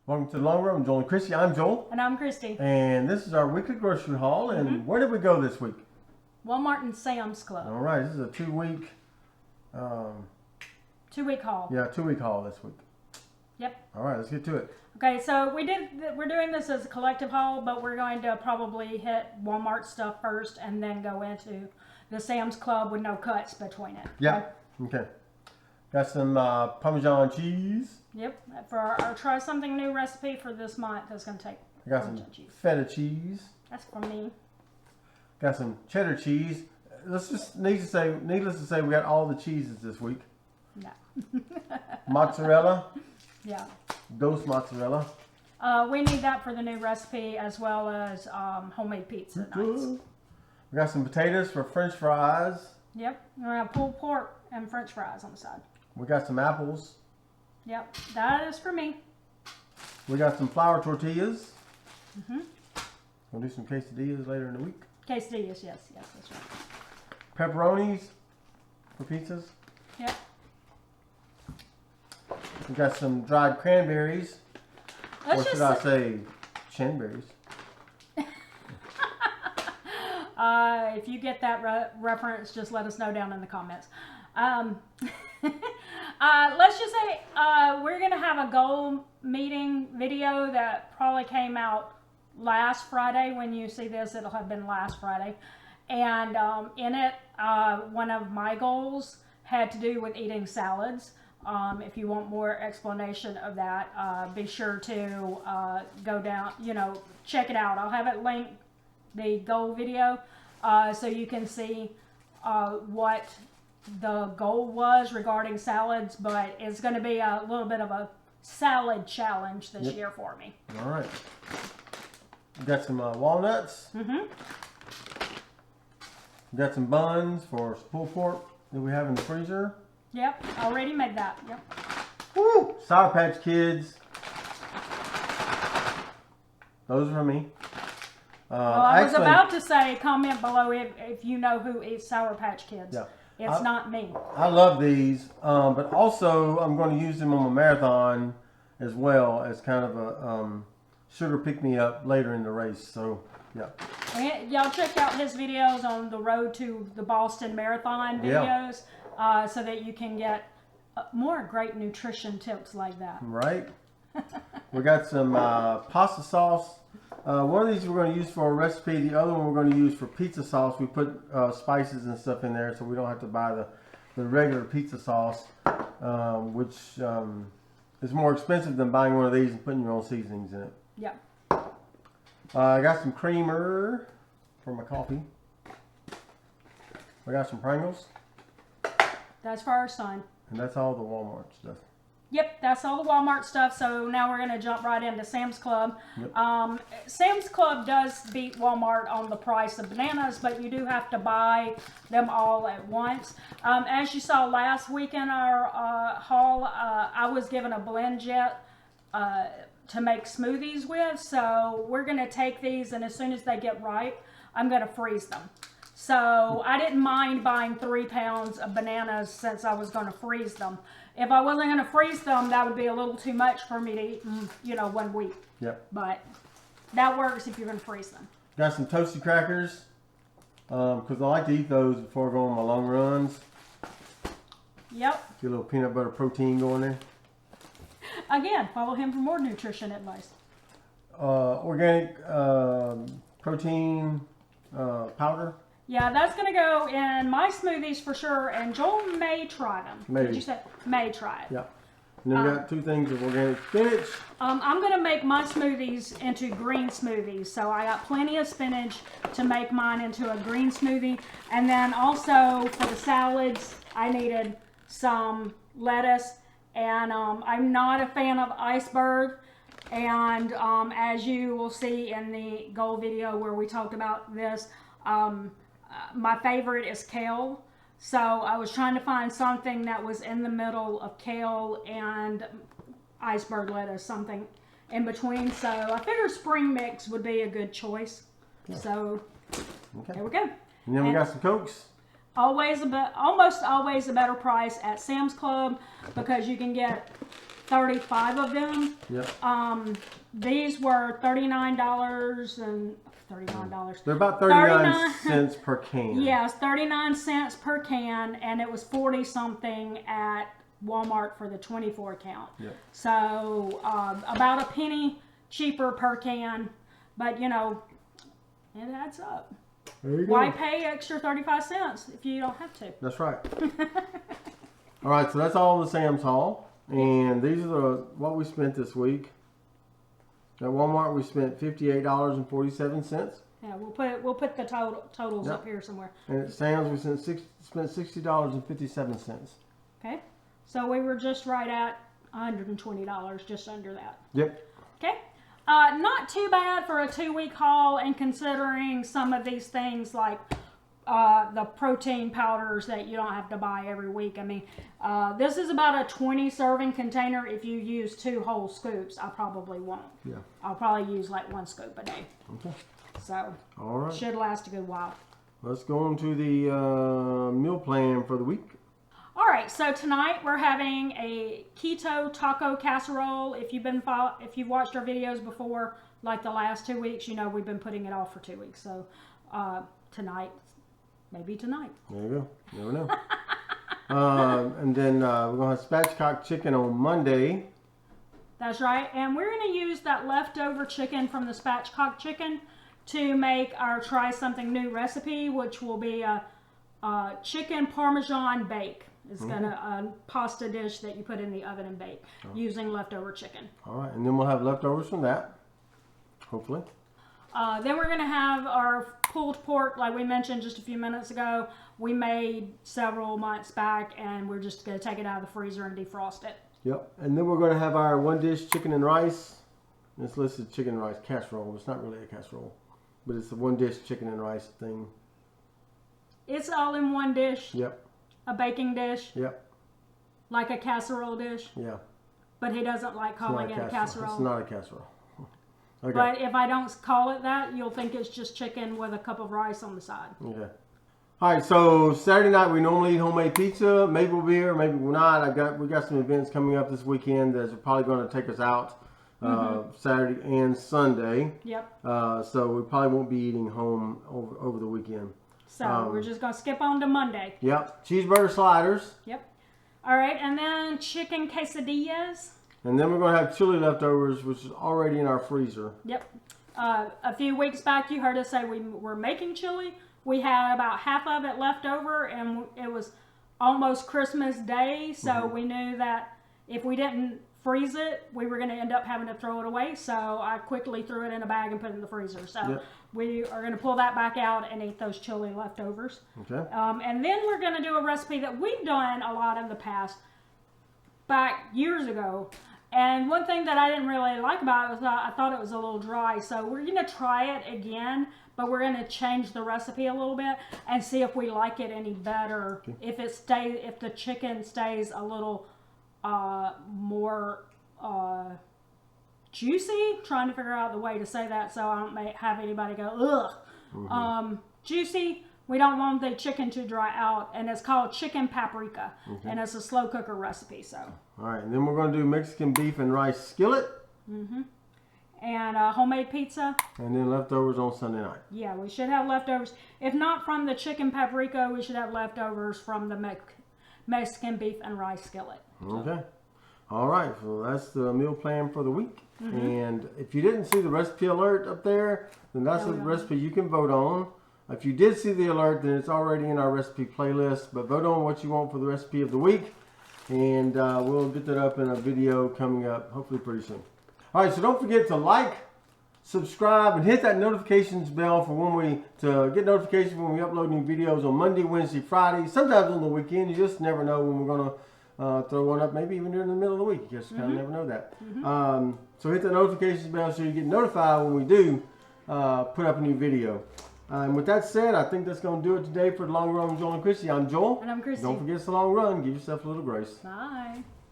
Welcome to the Long Road. I'm Joel and Christy. I'm Joel. And I'm Christy. And this is our weekly grocery haul. And where did we go this week? Walmart and Sam's Club. All right, this is a 2-week. 2-week haul. Yeah, 2-week haul this week. Yep. All right, let's get to it. Okay, so we're doing this as a collective haul, but we're going to probably hit Walmart stuff first and then go into the Sam's Club with no cuts between it. Yeah. Okay. Got some Parmesan cheese. Yep. For our try something new recipe for this month, that's going to take I got some feta cheese. That's for me. Got some cheddar cheese. Needless to say, we got all the cheeses this week. No. Mozzarella. Yeah. Dose mozzarella. We need that for the new recipe as well as homemade pizza nights. We got some potatoes for French fries. Yep. We're going to have pulled pork and French fries on the side. We got some apples. Yep. That is for me. We got some flour tortillas. We'll do some quesadillas later in the week. Quesadillas, yes, that's right. Pepperonis for pizzas. Yep. We got some dried cranberries. Let's or should I say cranberries? If you get that reference, just let us know down in the comments. Let's just say we're going to have a goal meeting video that probably came out last Friday. When you see this, it'll have been last Friday. And in it, one of my goals had to do with eating salads. If you want more explanation of that, be sure to go down, check it out. I'll have it linked, the goal video, so you can see what the goal was regarding salads, but it's going to be a little bit of a salad challenge this year for me. All right. We got some walnuts. We got some buns for pulled pork that we have in the freezer. Yep, already made that. Yep. Woo! Sour Patch Kids. Those are for me. Well, I was about to say, comment below if you know who eats Sour Patch Kids. Yeah. It's not me. I love these, but also I'm going to use them on my marathon as well as kind of a sugar pick-me-up later in the race. So, yeah. Y'all check out his videos on the road to the Boston Marathon videos so that you can get more great nutrition tips like that. Right. We got some pasta sauce. One of these we're going to use for a recipe. The other one we're going to use for pizza sauce. We put spices and stuff in there so we don't have to buy the regular pizza sauce, which is more expensive than buying one of these and putting your own seasonings in it. Yeah. I got some creamer for my coffee. I got some Pringles. That's for our son. And that's all the Walmart stuff. Yep, that's all the Walmart stuff. So now we're going to jump right into Sam's Club. Yep. Sam's Club does beat Walmart on the price of bananas, but you do have to buy them all at once. As you saw last week in our haul, I was given a blend jet to make smoothies with. So we're going to take these, and as soon as they get ripe, I'm going to freeze them. So I didn't mind buying 3 pounds of bananas since I was going to freeze them. If I wasn't going to freeze them, that would be a little too much for me to eat in, 1 week. Yep. But that works if you're going to freeze them. Got some toasted crackers because I like to eat those before I go on my long runs. Yep. Get a little peanut butter protein going there. Again, follow him for more nutrition advice. Organic protein powder. Yeah, that's going to go in my smoothies for sure, and Joel may try them. Maybe. Did you say may try it? Yeah. And then we got 2 things of organic spinach. I'm going to make my smoothies into green smoothies. So I got plenty of spinach to make mine into a green smoothie. And then also for the salads, I needed some lettuce. And I'm not a fan of iceberg. And as you will see in the goal video where we talked about this, my favorite is kale. So I was trying to find something that was in the middle of kale and iceberg lettuce, something in between. So I figured spring mix would be a good choice. Yeah. So there we go. And then we got some Cokes. Almost always a better price at Sam's Club because you can get 35 of them. Yep. These were $39 and $39. They're about 39 39 cents per can. Yes, 39 cents per can, and it was 40 something at Walmart for the 24 count. Yep. So about a penny cheaper per can, but you know, it adds up. There you go. Why pay extra 35 cents if you don't have to? That's right. All right, so that's all the Sam's Haul. And these are what we spent this week. At Walmart, we spent $58.47. Yeah, we'll put the totals Yep. up here somewhere. And at Sam's, we spent $60.57. Okay, so we were just right at $120, just under that. Yep. Okay, not too bad for a 2-week haul, and considering some of these things like the protein powders that you don't have to buy every week. I mean, this is about a 20 serving container. If you use 2 whole scoops, I probably won't. Yeah. I'll probably use like 1 scoop a day. Okay. So, All right. should last a good while. Let's go on to the meal plan for the week. All right, so tonight we're having a keto taco casserole. If you've watched our videos before, like the last 2 weeks, you know we've been putting it off for 2 weeks. So tonight, maybe tonight. There you go. Never know. And then we're going to have spatchcock chicken on Monday. That's right, and we're going to use that leftover chicken from the spatchcock chicken to make our try something new recipe, which will be a chicken parmesan bake. It's gonna a pasta dish that you put in the oven and bake using leftover chicken. All right, and then we'll have leftovers from that, hopefully. Then we're gonna have our pulled pork, like we mentioned just a few minutes ago. We made several months back, and we're just gonna take it out of the freezer and defrost it. Yep, and then we're going to have our one dish chicken and rice. It's listed chicken and rice casserole. It's not really a casserole, but it's a one dish chicken and rice thing. It's all in one dish. Yep, A baking dish, yep, like a casserole dish. yeah. But he doesn't like It's not calling it a casserole. It's not a casserole. Okay. But if I don't call it that, you'll think it's just chicken with a cup of rice on the side. Okay. All right, so Saturday night we normally eat homemade pizza. Maybe we'll be here, maybe we're not. We got some events coming up this weekend that's probably going to take us out Saturday and Sunday. Yep. So we probably won't be eating home over the weekend. So we're just going to skip on to Monday. Yep, cheeseburger sliders. Yep. All right, and then chicken quesadillas. And then we're going to have chili leftovers, which is already in our freezer. Yep. A few weeks back, you heard us say we were making chili. We had about half of it left over, and it was almost Christmas Day, so we knew that if we didn't freeze it, we were going to end up having to throw it away. So I quickly threw it in a bag and put it in the freezer. So we are going to pull that back out and eat those chili leftovers. Okay. And then we're going to do a recipe that we've done a lot in the past, back years ago. And one thing that I didn't really like about it was I thought it was a little dry. So we're going to try it again, but we're going to change the recipe a little bit and see if we like it any better. Okay. If the chicken stays a little more juicy. Trying to figure out the way to say that so I don't have anybody go, ugh. Juicy. We don't want the chicken to dry out, and it's called chicken paprika, and it's a slow cooker recipe. So. All right, and then we're going to do Mexican beef and rice skillet. And homemade pizza. And then leftovers on Sunday night. Yeah, we should have leftovers. If not from the chicken paprika, we should have leftovers from the Mexican beef and rice skillet. Okay. All right, so that's the meal plan for the week. And if you didn't see the recipe alert up there, then that's the recipe you can vote on. If you did see the alert, then it's already in our recipe playlist. But vote on what you want for the recipe of the week. And we'll get that up in a video coming up, hopefully pretty soon. All right, so don't forget to like, subscribe, and hit that notifications bell for to get notifications when we upload new videos on Monday, Wednesday, Friday. Sometimes on the weekend. You just never know when we're going to throw one up, maybe even during the middle of the week. You just kind of never know that. So hit the notifications bell so you get notified when we do put up a new video. And with that said, I think that's going to do it today for The Long Run with Joel and Christy. I'm Joel. And I'm Christy. Don't forget it's the long run. Give yourself a little grace. Bye.